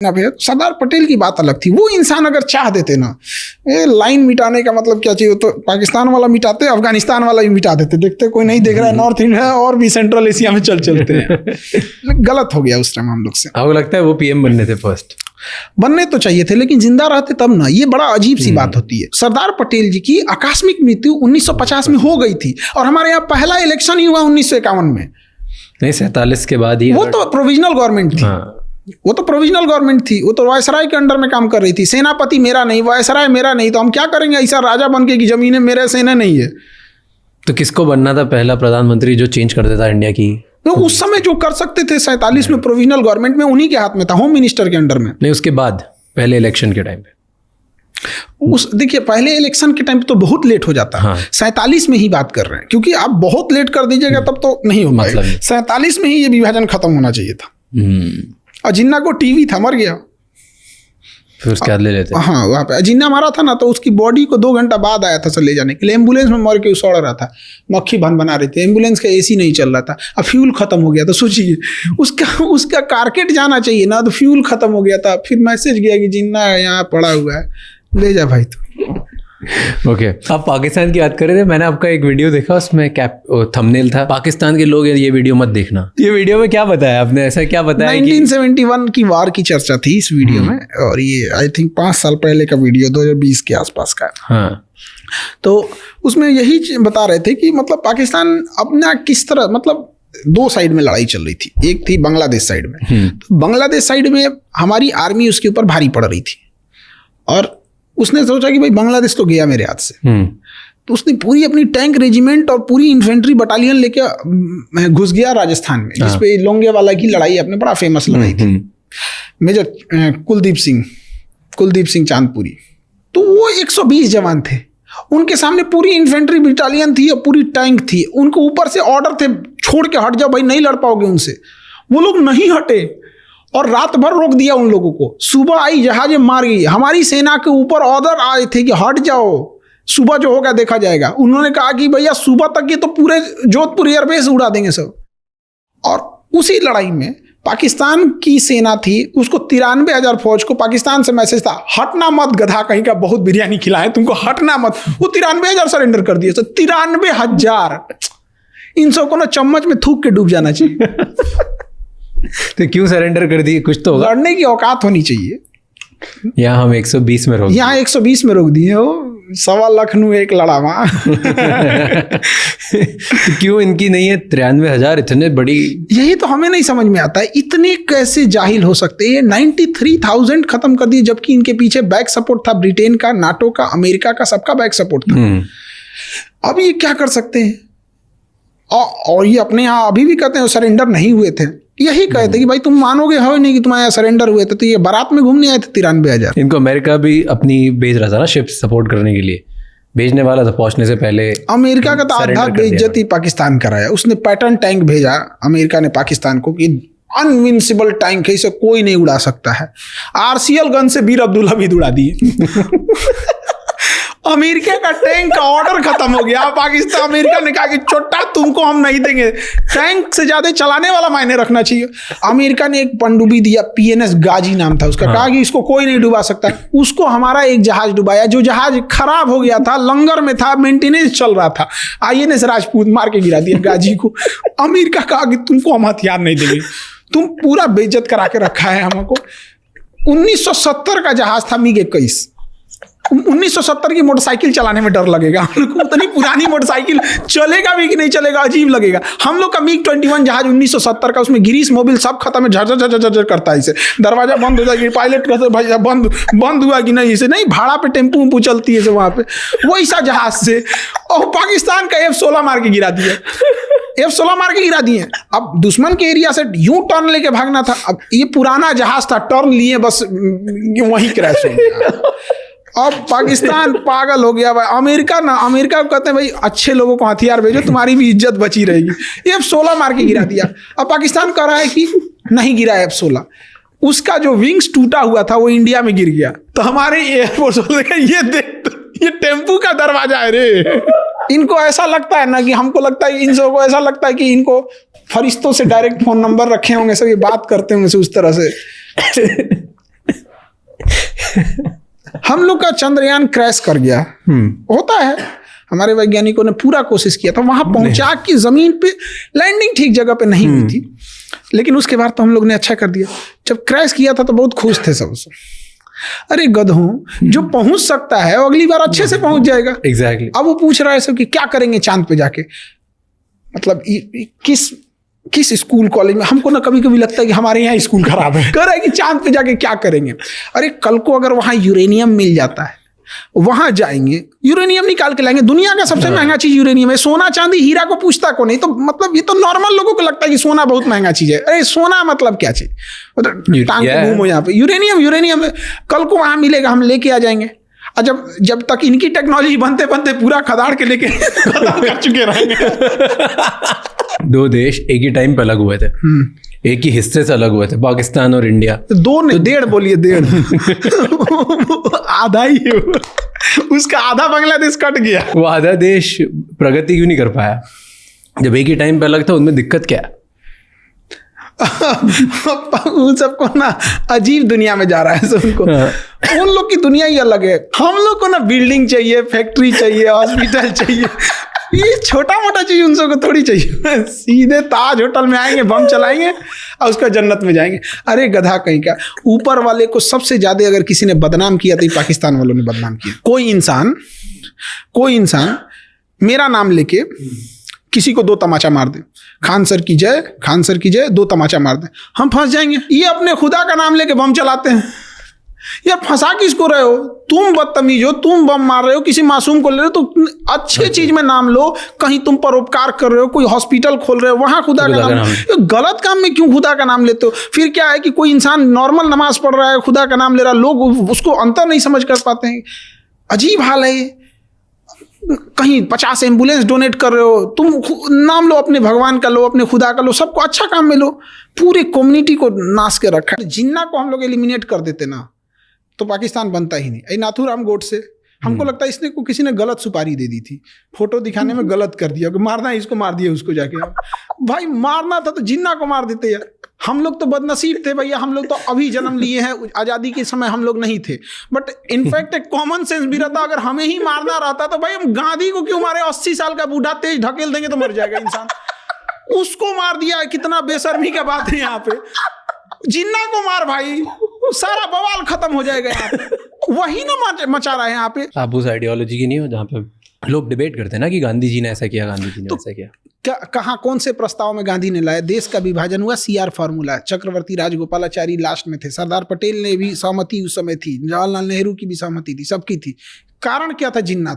ना भैया, सरदार पटेल की बात अलग थी। वो इंसान अगर चाह देते ना, ये लाइन मिटाने का मतलब क्या चाहिए, तो पाकिस्तान वाला मिटाते, अफगानिस्तान वाला भी मिटा देते। देखते कोई नहीं देख रहा है, नॉर्थ इंडिया और भी सेंट्रल एशिया में चलते हैं। गलत हो गया उस टाइम हम लोग से। आपको लगता है वो पीएम बनने थे फर्स्ट? बनने तो चाहिए थे, लेकिन जिंदा रहते तब ना। ये बड़ा अजीब सी बात होती है। सरदार पटेल जी की आकस्मिक मृत्यु 1950 में हो गई थी, और हमारे यहाँ पहला इलेक्शन ही हुआ 1951 में। नहीं, 47 के बाद ही। वो तो प्रोविजनल गवर्नमेंट थी। वो तो प्रोविजनल गवर्नमेंट थी, वो तो वायसराय के अंडर में काम कर रही थी। सेनापति मेरा नहीं, वायसराय मेरा नहीं, तो हम क्या करेंगे ऐसा राजा बन के कि जमीनें मेरे, सेना नहीं है। तो किसको बनना था पहला प्रधानमंत्री जो चेंज कर देता इंडिया की? तो उस समय जो कर सकते थे 47 में प्रोविजनल गवर्नमेंट में, उन्हीं के हाथ में था, होम मिनिस्टर के अंडर में। नहीं, उसके बाद पहले इलेक्शन के टाइम पे उस देखिए, पहले इलेक्शन के टाइम पे तो बहुत लेट हो जाता है। 47 में ही बात कर रहे हैं, क्योंकि आप बहुत लेट कर दीजिएगा तब तो नहीं हो पाएगा। 47 में ही ये विभाजन खत्म होना चाहिए था। और जिन्ना को टीवी था, मर गया, फिर उसके बाद ले लेते। हाँ, वहाँ पे जिन्ना मारा था ना, तो उसकी बॉडी को 2 घंटा बाद आया था सर ले जाने के लिए। एम्बुलेंस में मर के सड़ रहा था, मक्खी भन बना रही थी, एम्बुलेंस का एसी नहीं चल रहा था, अब फ्यूल खत्म हो गया। तो सोचिए, उसका कारकेट जाना चाहिए ना, तो फ्यूल खत्म हो गया था। फिर मैसेज गया कि जिन्ना यहाँ पड़ा हुआ है, ले जा भाई तू। ओके, आप पाकिस्तान की बात कर रहे थे। मैंने आपका एक वीडियो देखा, उसमें थंबनेल था, पाकिस्तान के लोग ये वीडियो मत देखना। ये वीडियो में क्या बताया आपने? ऐसा क्या बताया? 1971 की वार की चर्चा थी इस वीडियो में, और ये आई थिंक 5 साल पहले का वीडियो, 2020 के आसपास का। हाँ, तो उसमें यही बता रहे थे कि मतलब पाकिस्तान अपना किस तरह, मतलब 2 साइड में लड़ाई चल रही थी। एक थी बांग्लादेश साइड में, तो बांग्लादेश साइड में हमारी आर्मी उसके ऊपर भारी पड़ रही थी, और उसने सोचा कि भाई बांग्लादेश तो गया मेरे हाथ से। तो उसने पूरी अपनी टैंक रेजिमेंट और पूरी इन्फेंट्री बटालियन लेके घुस गया राजस्थान में, जिसपे लोंगेवाला की लड़ाई अपने बड़ा फेमस लड़ाई थी। मेजर कुलदीप सिंह चांदपुरी। तो वो 120 जवान थे, उनके सामने पूरी इन्फेंट्री बटालियन थी और पूरी टैंक थी। उनको ऊपर से ऑर्डर थे, छोड़ के हट जाओ भाई, नहीं लड़ पाओगे उनसे। वो लोग नहीं हटे, और रात भर रोक दिया उन लोगों को। सुबह आई, जहाजें मार गई। हमारी सेना के ऊपर ऑर्डर आए थे कि हट जाओ, सुबह जो होगा देखा जाएगा। उन्होंने कहा कि भैया सुबह तक ये तो पूरे जोधपुर एयरबेस उड़ा देंगे सब। और उसी लड़ाई में पाकिस्तान की सेना थी, उसको 93,000 फौज को पाकिस्तान से मैसेज था, हटना मत गधा कहीं का, बहुत बिरयानी खिलाए तुमको, हटना मत। वो 93,000 सरेंडर कर दिए। तो 93,000, इन सबको ना चम्मच में थूक के डूब जाना चाहिए। तो क्यों सरेंडर कर दिए? कुछ तो होगा। लड़ने की औकात होनी चाहिए। यहाँ हम 120 में रोक, यहाँ 120 में रोक दिए हो। 1.25 लाख नू एक लड़ावा। तो क्यों इनकी नहीं है 93,000? इतने बड़ी, यही तो हमें नहीं समझ में आता है, इतने कैसे जाहिल हो सकते हैं। 93,000 खत्म कर दिए, जबकि इनके पीछे बैक सपोर्ट था ब्रिटेन का, नाटो का, अमेरिका का, सबका बैक सपोर्ट था। अब ये क्या कर सकते हैं? और ये अपने यहाँ अभी भी कहते हैं सरेंडर नहीं हुए थे। यही कहते कि भाई तुम मानोगे हो नहीं कि तुम्हारे सरेंडर हुए थे। तो ये बारात में घूमने आए थे 93,000। इनको अमेरिका भी अपनी भेज रहा था ना, शिप सपोर्ट करने के लिए भेजने वाला था, पहुंचने से पहले। अमेरिका का तो आधा बेइज्जती पाकिस्तान कराया। उसने पैटर्न टैंक भेजा अमेरिका ने पाकिस्तान को कि अनविंसिबल टैंक है, इसे कोई नहीं उड़ा सकता है। RCL गन से बीर अब्दुल्ला भी उड़ा दिए। अमेरिका का टैंक का ऑर्डर खत्म हो गया। पाकिस्तान, अमेरिका ने कहा कि छोटा तुमको हम नहीं देंगे, टैंक से ज्यादा चलाने वाला मायने रखना चाहिए। अमेरिका ने एक पनडुब्बी दिया, PNS गाजी नाम था उसका। कहा कि इसको कोई नहीं डुबा सकता। उसको हमारा एक जहाज डुबाया, जो जहाज खराब हो गया था, लंगर में था, मेंटेनेंस चल रहा था। INS राजपूत मार के गिरा दिया गाजी को। अमेरिका कहा कि तुमको हम हथियार नहीं देंगे, तुम पूरा बेइज्जत करा के रखा है हमको। 1970 का जहाज था MiG 21। 1970 की मोटरसाइकिल चलाने में डर लगेगा हम लोग को। उतनी पुरानी मोटरसाइकिल चलेगा भी कि नहीं चलेगा, अजीब लगेगा। हम लोग का MiG 21 जहाज 1970 का, उसमें ग्रीस मोबिल सब खत्म है, झर झर झर करता है। इसे दरवाजा बंद हो जाएगी, पायलट कहते भाई बंद हुआ कि नहीं, इसे नहीं, भाड़ा पे टेम्पू उम्पू चलती है वहां पे, वैसा जहाज से। और पाकिस्तान का F-16 मार के गिरा दिया। F-16 मार के गिरा दिए। अब दुश्मन के एरिया से यूं टर्न लेके भागना था। अब ये पुराना जहाज था, टर्न लिए बस वहीं क्रैश हो गया। अब पाकिस्तान पागल हो गया भाई। अमेरिका को कहते हैं भाई अच्छे लोगों को हथियार भेजो, तुम्हारी भी इज्जत बची रहेगी। F-16 मार के गिरा दिया। अब पाकिस्तान कह रहा है कि नहीं गिरा F-16, उसका जो विंग्स टूटा हुआ था वो इंडिया में गिर गया। तो हमारे एयरफोर्स वाले ये देख, ये टेम्पू का दरवाजा है रे। इनको ऐसा लगता है ना, कि हमको लगता है, इन सबको को ऐसा लगता है कि इनको फरिश्तों से डायरेक्ट फोन नंबर रखे होंगे, सब ये बात करते होंगे उस तरह से। हम लोग का चंद्रयान क्रैश कर गया, होता है, हमारे वैज्ञानिकों ने पूरा कोशिश किया था, वहां पहुंचा कि जमीन पे लैंडिंग ठीक जगह पे नहीं हुई थी, लेकिन उसके बाद तो हम लोग ने अच्छा कर दिया। जब क्रैश किया था तो बहुत खुश थे सब। अरे गधों, जो पहुंच सकता है वो अगली बार अच्छे से पहुंच जाएगा। एग्जैक्टली। अब वो पूछ रहा है सब कि क्या करेंगे चांद पे जाके, मतलब किस स्कूल कॉलेज में। हमको ना कभी कभी लगता है कि हमारे यहाँ स्कूल खराब है, कह रहा है कि चांद पे जाके क्या करेंगे। अरे कल को अगर वहां यूरेनियम मिल जाता है, वहां जाएंगे, यूरेनियम निकाल के लाएंगे। दुनिया का सबसे महंगा चीज यूरेनियम है। सोना चांदी हीरा को पूछता को नहीं, तो मतलब ये तो नॉर्मल लोगों को लगता है कि सोना बहुत महंगा चीज है। अरे सोना मतलब क्या चीज, टांग के घूमो यहाँ पे। यूरेनियम कल को वहां मिलेगा, हम लेके आ जाएंगे। और जब तक इनकी टेक्नोलॉजी बनते बनते पूरा खदाड़ के लेके खत्म कर चुके रहेंगे। दो देश एक ही टाइम पे अलग हुए थे, एक ही हिस्से से अलग हुए थे, पाकिस्तान और इंडिया। दो ने, डेढ़ बोलिए, डेढ़ आधा ही है। उसका आधा बांग्लादेश कट गया। वो आधा देश प्रगति क्यों नहीं कर पाया जब एक ही टाइम पे अलग था? उनमें दिक्कत क्या है? उन सबको ना अजीब दुनिया में जा रहा है सब उनको। उन लोग की दुनिया ही अलग है। हम लोग को ना बिल्डिंग चाहिए, फैक्ट्री चाहिए, हॉस्पिटल चाहिए। ये छोटा मोटा चीज उन सबको थोड़ी चाहिए। सीधे ताज होटल में आएंगे, बम चलाएंगे और उसका जन्नत में जाएंगे। अरे गधा कहीं का। ऊपर वाले को सबसे ज्यादा अगर किसी ने बदनाम किया तो ये पाकिस्तान वालों ने बदनाम किया। कोई इंसान मेरा नाम लेके किसी को 2 तमाचा मार दे, खान सर की जय, खान सर की जय, 2 तमाचा मार दे, हम फंस जाएंगे। ये अपने खुदा का नाम लेके बम चलाते हैं। यार फंसा किसको रहे हो? तुम बदतमीज हो, तुम बम मार रहे हो, किसी मासूम को ले रहे हो। तो अच्छे चीज में नाम लो। कहीं तुम परोपकार कर रहे हो, कोई हॉस्पिटल खोल रहे हो, वहां खुदा का नाम। गलत काम में क्यों खुदा का नाम लेते हो? फिर क्या है कि कोई इंसान नॉर्मल नमाज पढ़ रहा है, खुदा का नाम ले रहा है, लोग उसको अंतर नहीं समझ कर पाते हैं। अजीब हाल है ये। कहीं 50 एम्बुलेंस डोनेट कर रहे हो, तुम नाम लो, अपने भगवान का लो, अपने खुदा का लो, सबको अच्छा काम में लो। पूरे कम्युनिटी को नाश के रखा है। जिन्ना को हम लोग एलिमिनेट कर देते ना तो पाकिस्तान बनता ही नहीं। नाथूराम गोडसे, हमको लगता है इसने को किसी ने गलत सुपारी दे दी थी, फोटो दिखाने में गलत कर दिया कि मारना है इसको, मार दिया उसको जाके। भाई मारना था तो जिन्ना को मार देते यार। हम लोग तो बदनसीब थे भैया, हम लोग तो अभी जन्म लिए हैं, आज़ादी के समय हम लोग नहीं थे। बट इनफैक्ट एक कॉमन सेंस भी रहता, अगर हमें ही मारना रहता तो भाई हम गांधी को क्यों मारे? 80 साल का बूढ़ा तेज ढकेल देंगे तो मर जाएगा इंसान। उसको मार दिया, कितना बेशर्मी का बात है यहाँ पे। जिन्ना को मार भाई, सारा बवाल खत्म हो जाएगा यहाँ पे। वही ना मचा रहा है यहाँ पे। आप उस आइडियोलॉजी की नहीं हो जहाँ पे लोग डिबेट करते हैं ना कि गांधी जी ने ऐसा किया, गांधी जी ने ऐसा किया। कहाँ कौन से प्रस्ताव में गांधी ने लाया? देश का विभाजन हुआ, CR फॉर्मूला, चक्रवर्ती राजगोपालाचारी लास्ट में थे, सरदार पटेल ने भी सहमति उस समय थी, जवाहरलाल नेहरू की भी सहमति थी, सबकी थी। कारण क्या था? जिन्ना था।